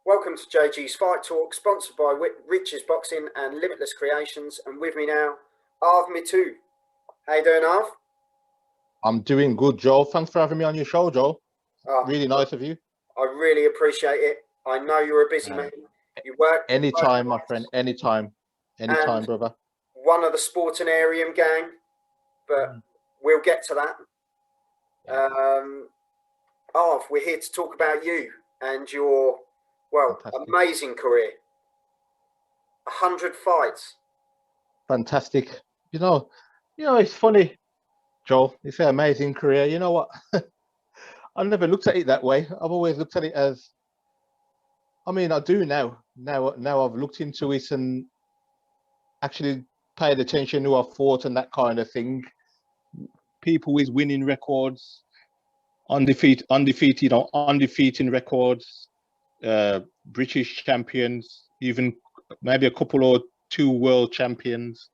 Welcome to JG's Fight Talk, sponsored by Riches Boxing and Limitless Creations. And with me now, Arv Mittoo. How you doing, Arv? I'm doing good, Joel. Thanks for having me on your show, Joel. Really nice of you. I really appreciate it. I know you're a busy man. You work anytime, my friend. Anytime, brother. One of the Sportanarium gang, but we'll get to that. Arv, we're here to talk about you and your amazing career. 100 fights. Fantastic. You know, it's funny, Joel. It's an amazing career. You know what? I never looked at it that way. I've always looked at it as, I mean, I do now. Now I've looked into it and actually paid attention to who I fought and that kind of thing. People with winning records, undefeating records, British champions, even maybe a couple or two world champions.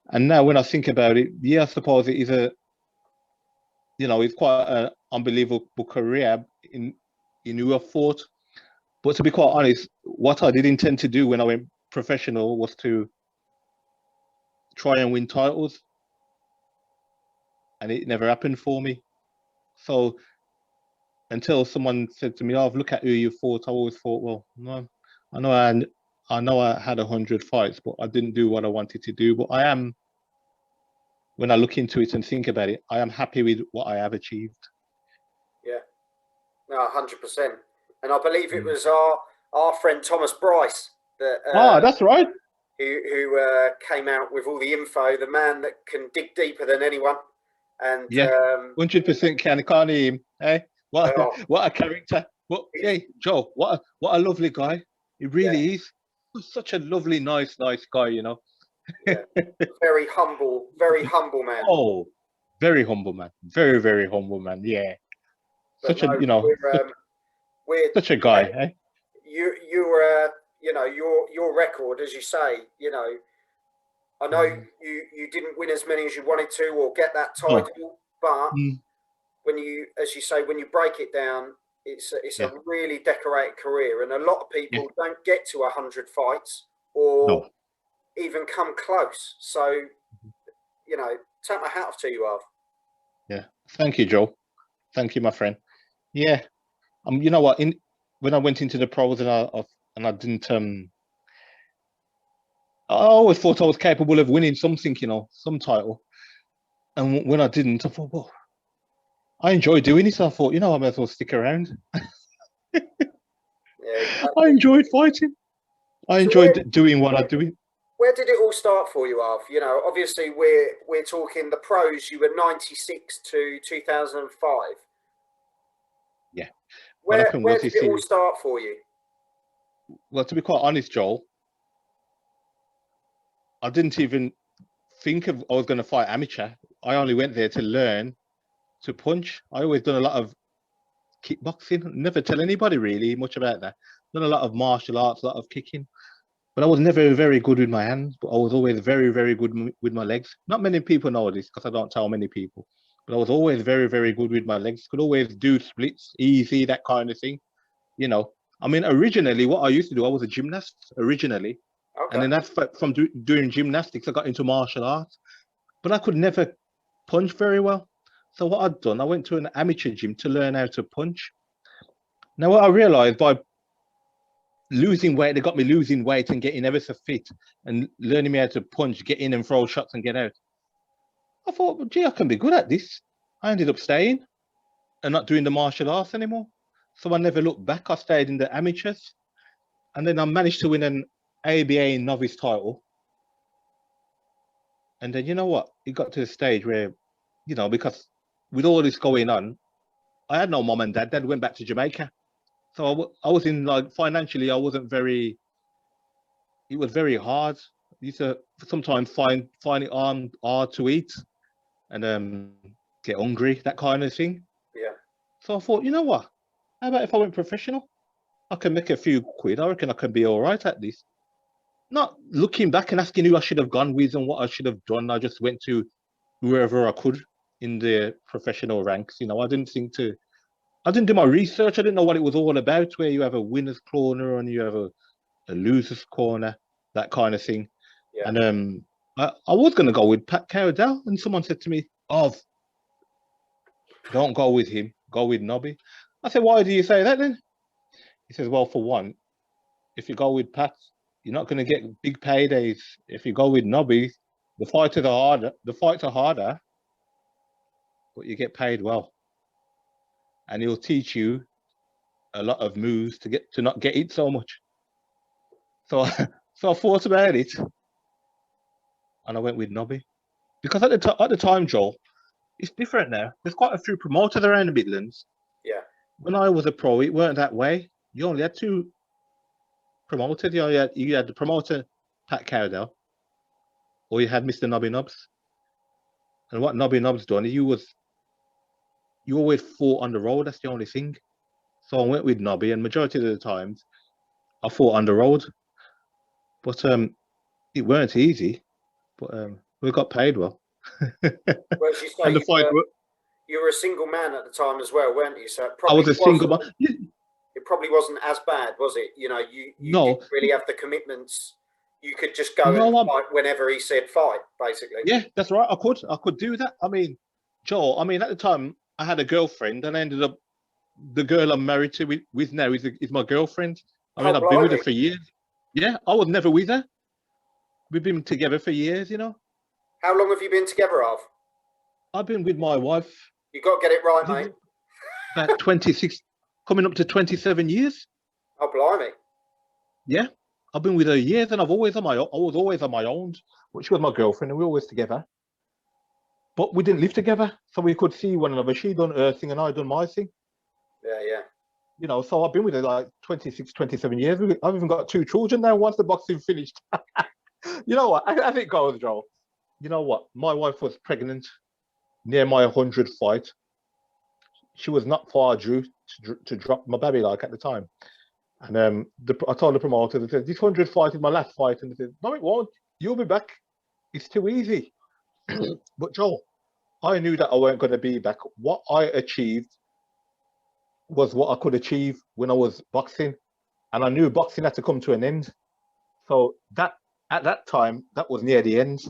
And now when I think about it, yeah, I suppose it is it's quite an unbelievable career in who I fought. But to be quite honest, what I did intend to do when I went professional was to try and win titles. And it never happened for me. So until someone said to me, "Oh, look at who you fought," I always thought, well, no, I know I had 100 fights, but I didn't do what I wanted to do. But I am, when I look into it and think about it, I am happy with what I have achieved. Yeah, no, 100%. And I believe it was our friend Thomas Bryce that. That's right. Who came out with all the info? The man that can dig deeper than anyone. And yeah, 100% can't hear him. Hey, what a character! Hey, Joe, what a lovely guy. He really is. He's such a lovely, nice guy. Yeah, very humble man. Oh, very humble man. Very, very humble man. Yeah. But such we're such a guy. Eh? Your record, as you say, I know you didn't win as many as you wanted to or get that title, but when you break it down, it's a really decorated career, and a lot of people don't get to 100 fights or even come close. So, take my hat off to you, Arv. Yeah, thank you, Joe. Thank you, my friend. Yeah, you know what? When I went into the pros and I didn't. I always thought I was capable of winning something, some title. And when I didn't, I thought, well, I enjoy doing it. So I thought, I might as well stick around. I enjoyed fighting. I enjoyed doing what I do. Where did it all start for you, Arv? Obviously we're talking the pros. You were 96 to 2005. Yeah. Where did it all start for you? Well, to be quite honest, Joel, I didn't even think I was going to fight amateur. I only went there to learn to punch. I always done a lot of kickboxing. Never tell anybody really much about that. Done a lot of martial arts, a lot of kicking. But I was never very good with my hands, but I was always very, very good with my legs. Not many people know this because I don't tell many people. But I was always very, very good with my legs. Could always do splits, easy, that kind of thing. I mean, originally, what I used to do, I was a gymnast originally. Okay. And then that's from doing gymnastics, I got into martial arts. But I could never punch very well. So what I'd done, I went to an amateur gym to learn how to punch. Now, what I realized by losing weight, they got me losing weight and getting ever so fit and learning me how to punch, get in and throw shots and get out. I thought, well, gee, I can be good at this. I ended up staying and not doing the martial arts anymore. So I never looked back. I stayed in the amateurs. And then I managed to win an ABA novice title. And then, you know what? It got to the stage where, because with all this going on, I had no mom and dad. Dad went back to Jamaica. So I was in, financially, I wasn't very, it was very hard. I used to sometimes find it hard to eat and get hungry, that kind of thing. Yeah. So I thought, you know what? How about if I went professional? I can make a few quid. I reckon I can be all right at this. Not looking back and asking who I should have gone with and what I should have done. I just went to whoever I could in the professional ranks. I didn't think to I didn't do my research. I didn't know what it was all about, where you have a winner's corner and you have a loser's corner, that kind of thing. Yeah. And I was going to go with Pat Cowdell, and someone said to me, "Oh, don't go with him. Go with Nobby." I said, "Why do you say that then?" He says, "Well, for one, if you go with Pat, you're not going to get big paydays. If you go with Nobby, the fights are harder, but you get paid well, and he'll teach you a lot of moves to not get it so much." So, so I thought about it, and I went with Nobby because at the time, Joel, it's different now. There's quite a few promoters around the Midlands. Yeah. When I was a pro, it weren't that way. You only had two promoters. You had the promoter Pat Cowdell, or you had Mr. Nobby Nobbs. And what Nobby Nobbs done, you always fought on the road. That's the only thing. So I went with Nobby, and majority of the times I fought on the road. But it weren't easy. But we got paid well. Well, as you say, And the fight. You were a single man at the time as well, weren't you? So I was a single man. It probably wasn't as bad, was it? You know, you No. didn't really have the commitments. You could just go and fight whenever he said fight, basically. Yeah, that's right. I could do that. I mean, Joel, at the time I had a girlfriend, and I ended up, the girl I'm married to with now is my girlfriend. I mean, I've been with her for years. Yeah, I was never with her. We've been together for years, you know. How long have you been together, Arv? I've been with my wife. You got to get it right, mate. About 26, coming up to 27 years. Oh, blimey. Yeah, I've been with her years, and I was always on my own. But she was my girlfriend, and we were always together. But we didn't live together, so we could see one another. She done her thing, and I done my thing. Yeah. You know, so I've been with her like 26, 27 years. I've even got 2 children now once the boxing finished. You know what? I think goes, Joel. You know what? My wife was pregnant near my 100th fight. She was not far due to drop my baby, like, at the time. And I told the promoter, I said, "This 100th fight is my last fight." And they said, "No, it won't. You'll be back. It's too easy." But Joel, I knew that I weren't going to be back. What I achieved was what I could achieve when I was boxing. And I knew boxing had to come to an end. So that at that time, that was near the end.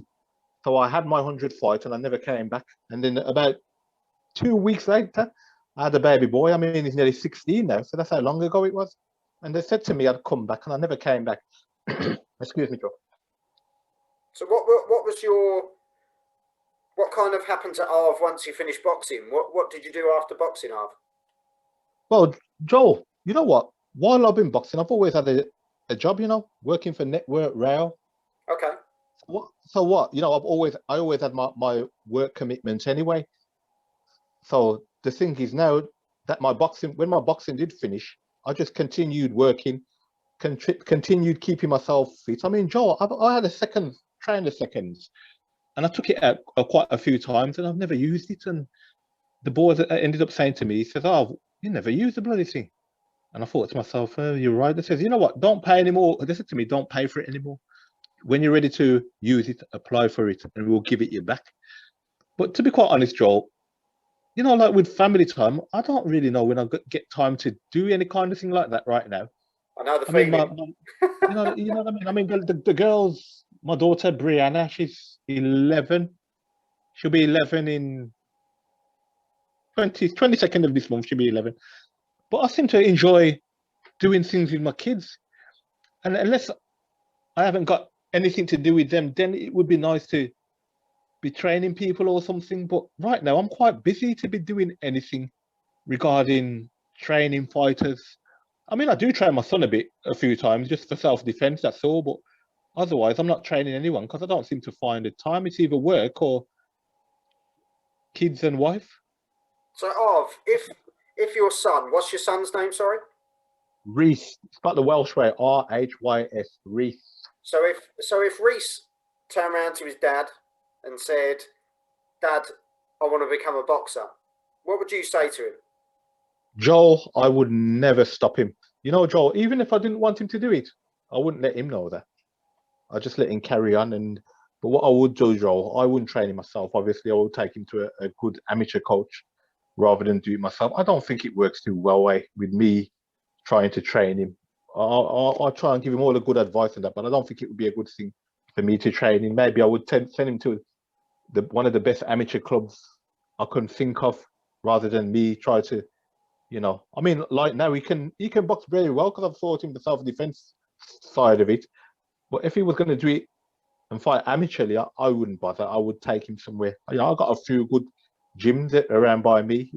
So I had my 100th fight, and I never came back. And then about 2 weeks later, I had a baby boy. I mean, he's nearly 16 now, so that's how long ago it was. And they said to me I'd come back, and I never came back. Excuse me, Joe. So what kind of happened to Arv once you finished boxing? What did you do after boxing, Arv? Well, Joel, you know what? While I've been boxing, I've always had a job, you know, working for Network Rail. Okay. So what? You know, I always had my work commitments anyway. So the thing is now that when my boxing did finish, I just continued working, continued keeping myself fit. I mean, Joel, I had trained the seconds, and I took it out quite a few times, and I've never used it. And the boys ended up saying to me, he says, "Oh, you never used the bloody thing." And I thought to myself, "Oh, you're right." They says, "You know what? Don't pay anymore." They said to me, "Don't pay for it anymore. When you're ready to use it, apply for it, and we'll give it you back." But to be quite honest, Joel, you know, like with family time, I don't really know when I get time to do any kind of thing like that right now. I know the feeling. You know what I mean? I mean, the girls, my daughter Brianna, she's 11. She'll be 11 in 22nd of this month. She'll be 11. But I seem to enjoy doing things with my kids, and unless I haven't got anything to do with them, then it would be nice to be training people or something. But right now I'm quite busy to be doing anything regarding training fighters. I mean, I do train my son a few times just for self-defense, that's all. But otherwise I'm not training anyone because I don't seem to find the time. It's either work or kids and wife. So Arv, if your son, what's your son's name, sorry? Reese. It's about the Welsh way, R-H-Y-S, Reese. So if Reese turned around to his dad and said, "Dad, I want to become a boxer," what would you say to him? Joel, I would never stop him. You know, Joel, even if I didn't want him to do it, I wouldn't let him know that. I'd just let him carry on. But what I would do, Joel, I wouldn't train him myself. Obviously, I would take him to a good amateur coach, rather than do it myself. I don't think it works too well with me trying to train him. I'll try and give him all the good advice on that, but I don't think it would be a good thing for me to train him. Maybe I would send him to one of the best amateur clubs I can think of, rather than me try to, I mean, like now he can box very well because I've taught him the self-defense side of it. But if he was going to do it and fight amateurly, I wouldn't bother. I would take him somewhere. I've got a few good gyms around by me.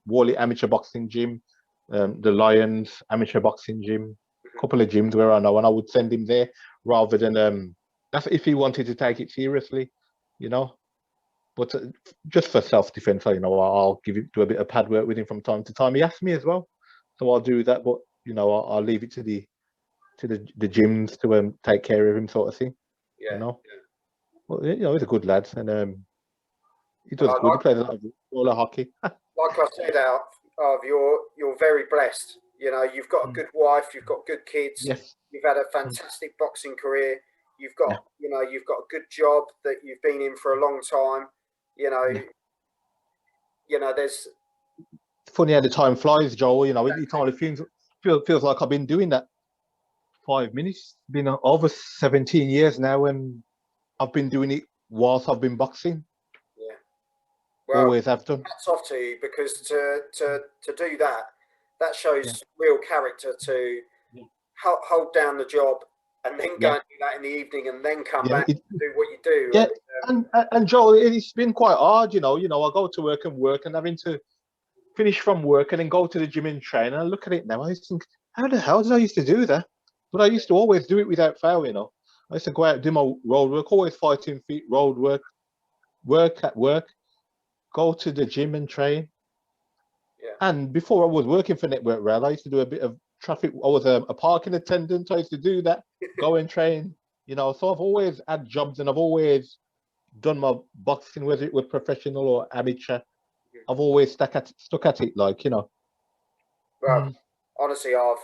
Worley Amateur Boxing Gym, the Lions Amateur Boxing Gym, a couple of gyms where I know, and I would send him there rather than that's if he wanted to take it seriously, But just for self-defense, I'll do a bit of pad work with him from time to time. He asks me as well, so I'll do that. But I'll leave it to the gyms to take care of him, sort of thing. Yeah. Well, he's a good lad, and he does good. He plays a lot of roller hockey. Like I said, Arv, you're very blessed. You've got a good wife, you've got good kids. Yes. You've had a fantastic boxing career. You've got, you've got a good job that you've been in for a long time. There's. It's funny how the time flies, Joel. It only feels like I've been doing that 5 minutes. It's been over 17 years now, and I've been doing it whilst I've been boxing. Yeah. Well, always have done. Hats off to you, because to do that shows real character to hold down the job and then go and do that in the evening and then come back and do what you do. Yeah, and Joel, it's been quite hard, I go to work and having to finish from work and then go to the gym and train. And I look at it now, I think, how the hell did I used to do that? But I used to always do it without fail, I used to go out and do my road work, always fighting feet, road work at work, go to the gym and train. Yeah. And before I was working for Network Rail, I used to do a bit of traffic. I was a parking attendant. I used to do that, go and train, So I've always had jobs and I've always done my boxing, whether it was professional or amateur. I've always stuck at it, Well, honestly, Arv,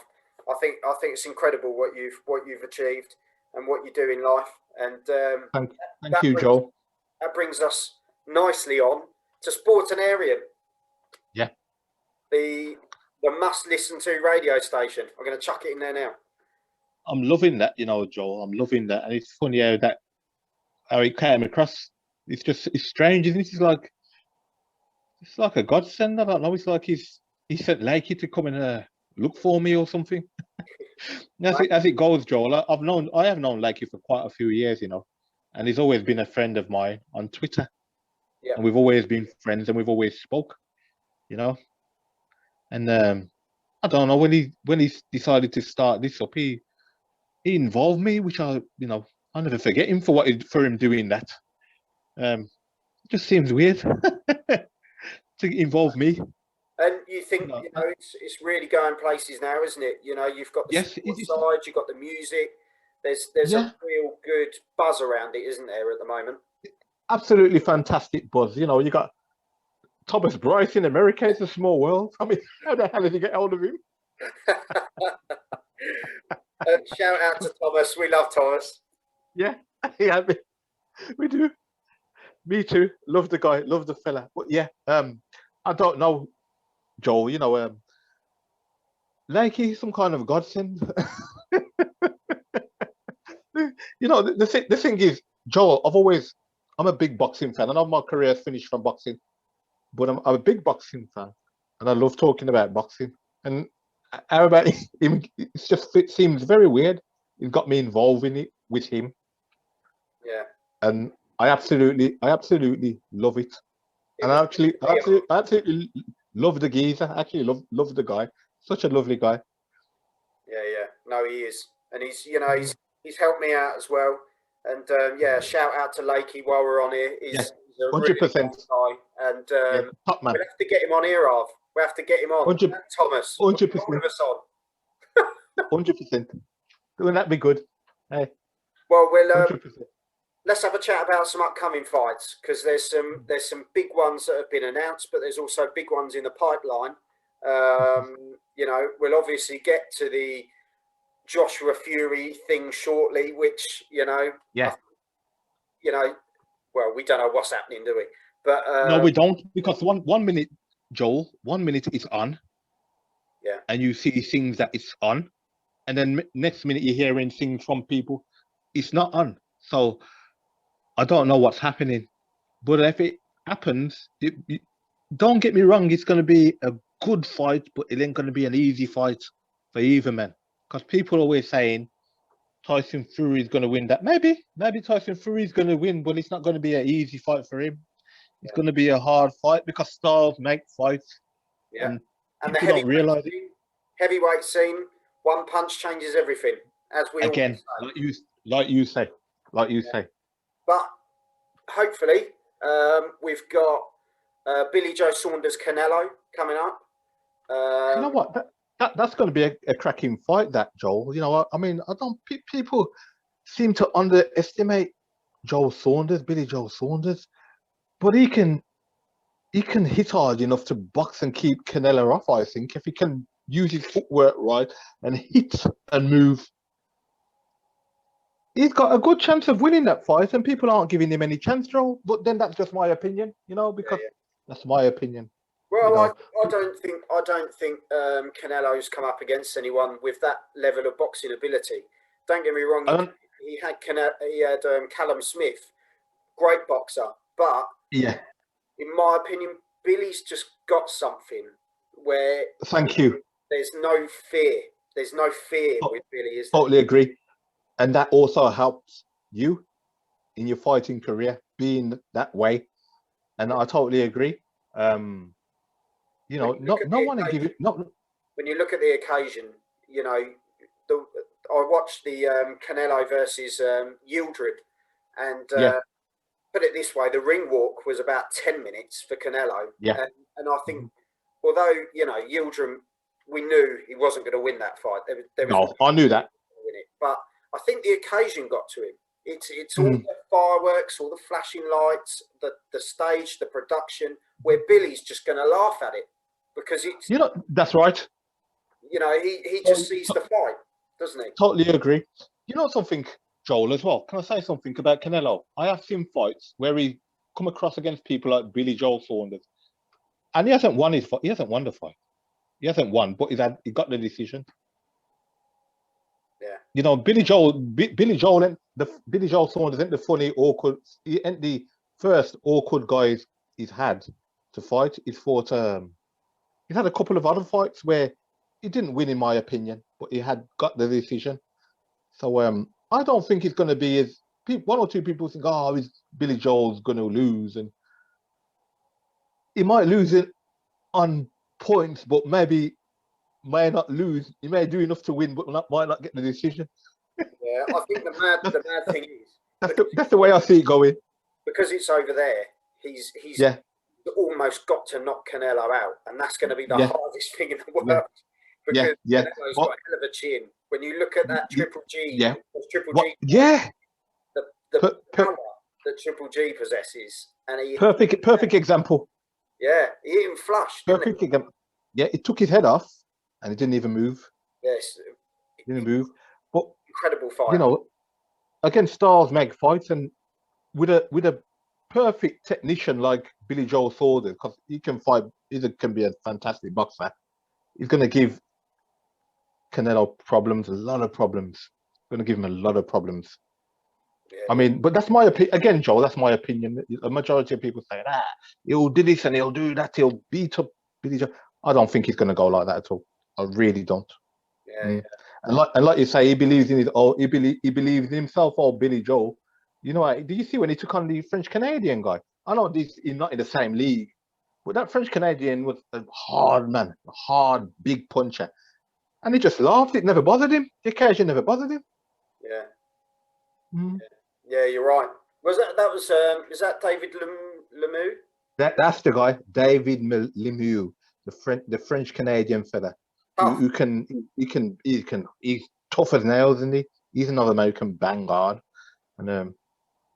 I think it's incredible what you've achieved and what you do in life. And thank you, Joel. That brings us nicely on to Sportanarium. Yeah. The must-listen to radio station. I'm going to chuck it in there now. I'm loving that, Joel. I'm loving that, and it's funny how it came across. It's strange, isn't it? It's like a godsend. I don't know. It's like he sent Lakey to come and look for me or something. As it goes, Joel. I have known Lakey for quite a few years, and he's always been a friend of mine on Twitter. Yeah. And we've always been friends, and we've always spoke, And I don't know, when he decided to start this up, he involved me, which I'll never forget him for him doing that. It just seems weird to involve me. And you think it's really going places now, isn't it? You've got the sports side, you've got the music. There's a real good buzz around it, isn't there, at the moment? Absolutely fantastic buzz. You got Thomas Bryce in America. It's a small world. I mean, how the hell did you get hold of him? Shout out to Thomas. We love Thomas. Yeah, we do. Me too. Love the guy. Love the fella. But yeah, I don't know, Joel. Lakey, some kind of godsend. The thing is, Joel, I'm a big boxing fan. I know my career's finished from boxing, but I'm a big boxing fan, and I love talking about boxing. And how about him? It seems very weird. It got me involved in it with him. Yeah. And I absolutely love it. And I absolutely love the geezer. I actually love the guy. Such a lovely guy. Yeah. No, he is, and he's helped me out as well. And shout out to Lakey while we're on here. He's a 100%. really nice guy, and top man. we'll have to get him on here, Arv. We have to get him on. 100%. Thomas. 100%. All of us on. 100%. Wouldn't that be good? Hey. Well, let's have a chat about some upcoming fights, because there's some big ones that have been announced, but there's also big ones in the pipeline. We'll obviously get to the Joshua Fury thing shortly, which well, we don't know what's happening, do we? But no, we don't, because one minute Joel, 1 minute it's on, Yeah. and you see things that it's on, and then next minute you're hearing things from people, it's not on. So I don't know what's happening. But if it happens, don't get me wrong, it's going to be a good fight, but it ain't going to be an easy fight for either man. Because people are always saying Tyson Fury is going to win that. Maybe Tyson Fury is going to win, but it's not going to be an easy fight for him. It's going to be a hard fight because styles make fights. Yeah. And the people don't realize heavyweight scene, one punch changes everything, as we again, like you say. But hopefully, we've got Billy Joe Saunders Canelo coming up. You know what? That's going to be a cracking fight, that, Joel. You know, I mean, people seem to underestimate Billy Joe Saunders, but he can hit hard enough to box and keep Canelo off. I think if he can use his footwork right and hit and move, he's got a good chance of winning that fight. And people aren't giving him any chance, Joel. But then that's just my opinion, because that's my opinion. Well, I don't think Canelo's come up against anyone with that level of boxing ability. Don't get me wrong. He had Callum Smith, great boxer, but in my opinion, Billy's just got something where. Thank you. There's no fear. There's no fear with Billy. Is there? Totally agree, and that also helps you in your fighting career being that way, and I totally agree. No one to give it. When you look at the occasion, I watched the Canelo versus Youre, and put it this way: the ring walk was about 10 minutes for Canelo. Yeah, and I think, although Youre, we knew he wasn't going to win that fight. I knew that. But I think the occasion got to him. It's all the fireworks, all the flashing lights, the stage, the production, where Billy's just going to laugh at it because it's. That's right. He just sees the fight, doesn't he? Totally agree. You know something, Joel, as well? Can I say something about Canelo? I have seen fights where he come across against people like Billy Joe Saunders, and he hasn't won his fight. He hasn't won the fight. He hasn't won, but he got the decision. Yeah. Billy Joe Saunders ain't the funny, awkward. He ain't the first awkward guys he's had to fight. He's fought. He's had a couple of other fights where he didn't win, in my opinion, but he had got the decision. So I don't think it's going to be as one or two people think, is Billy Joel's going to lose, and he might lose it on points, but may not lose. He may do enough to win, but might not get the decision. Yeah, I think the mad thing is that's the way I see it going. Because it's over there, he's almost got to knock Canelo out, and that's going to be the hardest thing in the world. Because Canelo's got a hell of a chin. When you look at that Triple G, the power that Triple G possesses, and perfect example. Yeah, he hit him flush. Perfect example. Yeah, it took his head off, and it didn't even move. Yes, it didn't move. But incredible fight. Against stars make fights, and with a perfect technician like Billy Joe Saunders, because he can fight. He can be a fantastic boxer. He's going to give Canelo problems, a lot of problems. Going to give him a lot of problems. Yeah. I mean, but that's my opinion. Again, Joel, that's my opinion. A majority of people say, he'll do this and he'll do that. He'll beat up Billy Joe. I don't think he's going to go like that at all. I really don't. Yeah. And like you say, he believes in he believes in himself. Billy Joe. Did you see when he took on the French Canadian guy? I know he's not in the same league, but that French Canadian was a hard man, a hard, big puncher. And he just laughed. It never bothered him. The occasion never bothered him. Yeah. Yeah, you're right. Was that David Lemieux? That's the guy, David Lemieux, the French Canadian fella. Who can he's tough as nails, isn't he? He's another man who can bang hard. And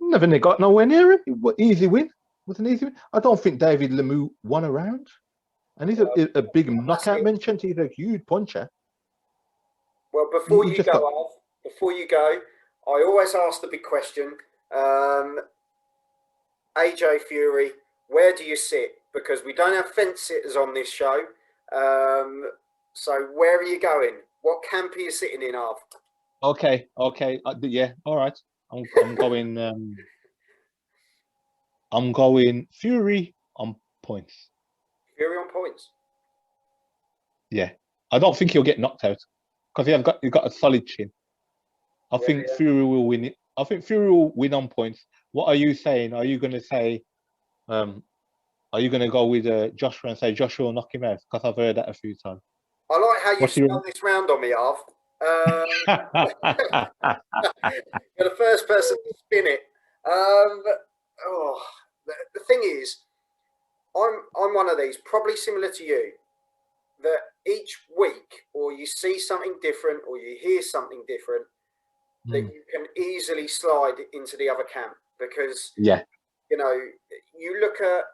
never got nowhere near him. Easy win. It was an easy win. I don't think David Lemieux won a round. And he's a big knockout mentioned. He's a huge puncher. Well, before you go, I always ask the big question. AJ Fury, where do you sit? because we don't have fence sitters on this show. So where are you going? What camp are you sitting in, Arv? Okay. Yeah. All right. I'm going. I'm going Fury on points. Fury on points. Yeah. I don't think he'll get knocked out because he's got a solid chin. I think Fury will win it. I think Fury will win on points. What are you saying? Are you going to say? Are you going to go with Joshua and say Joshua will knock him out? Because I've heard that a few times. I like how you've spun this round on me, Arv. You're the first person to spin it. The thing is, I'm one of these, probably similar to you, that each week, or you see something different, or you hear something different, that you can easily slide into the other camp because you know, you look at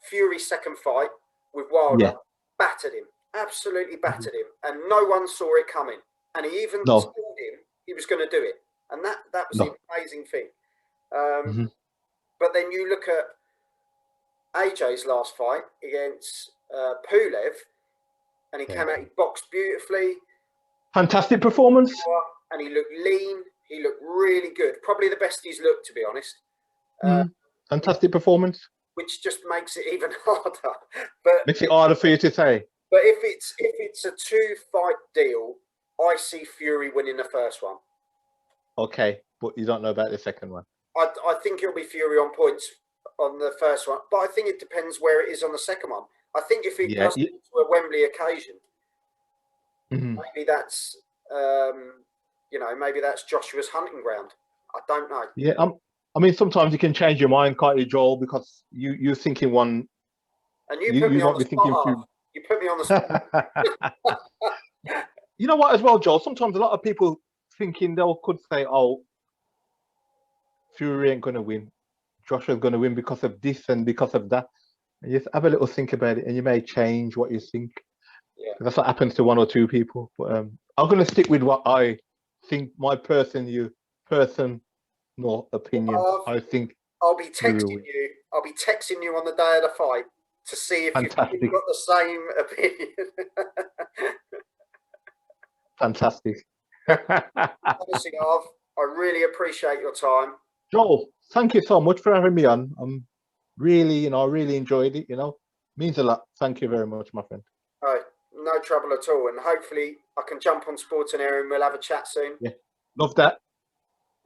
Fury's second fight with Wilder, battered him, absolutely battered him, and no one saw it coming. And he even told him he was going to do it, and that was the amazing thing. But then you look at AJ's last fight against Pulev, and he came out, he boxed beautifully. Fantastic performance. And he looked lean. He looked really good. Probably the best he's looked, to be honest. Fantastic performance. Which just makes it even harder. But makes it harder for you to say. But if it's a 2-fight deal, I see Fury winning the first one. Okay, but you don't know about the second one. I think it'll be Fury on points on the first one, but I think it depends where it is on the second one. I think if it does to a Wembley occasion, maybe that's maybe that's Joshua's hunting ground. I don't know. Yeah, I mean, sometimes you can change your mind, can't you, Joel? Because you're thinking one, and you put me on the spot. You put me on the spot. You know what, as well, Joel? Sometimes a lot of people thinking could say, "Oh, Fury ain't going to win. Joshua's going to win because of this and because of that." And just have a little think about it, and you may change what you think. Yeah, that's what happens to one or two people. But I'm going to stick with what I think. My personal opinion. I think I'll be texting you. I'll be texting you on the day of the fight to see if you've got the same opinion. Fantastic. Honestly, Arv, I really appreciate your time. Joel, thank you so much for having me on. I'm really, I really enjoyed it. Means a lot. Thank you very much, my friend. All right, no trouble at all. And hopefully I can jump on Sportanarium and we'll have a chat soon. Yeah, love that.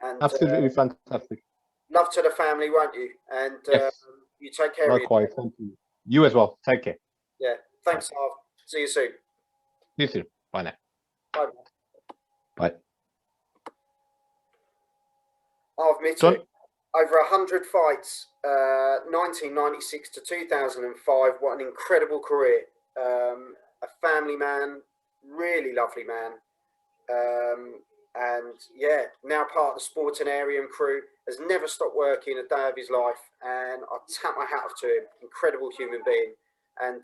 And absolutely fantastic. Love to the family, won't you? And you take care. Likewise, thank you. You as well. Take care. Yeah. Thanks, Arv. See you soon. See you soon. Bye now. Bye. Bye. Arv Mittoo, over 100 fights, 1996 to 2005. What an incredible career. A family man, really lovely man. And yeah, now part of the Sportanarium crew, has never stopped working a day of his life, and I tap my hat off to him. Incredible human being, and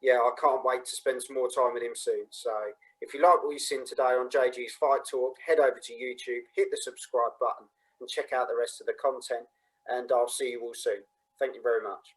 yeah, I can't wait to spend some more time with him soon. So if you like what you've seen today on JG's Fight Talk, head over to YouTube, hit the subscribe button, and check out the rest of the content. And I'll see you all soon. Thank you very much.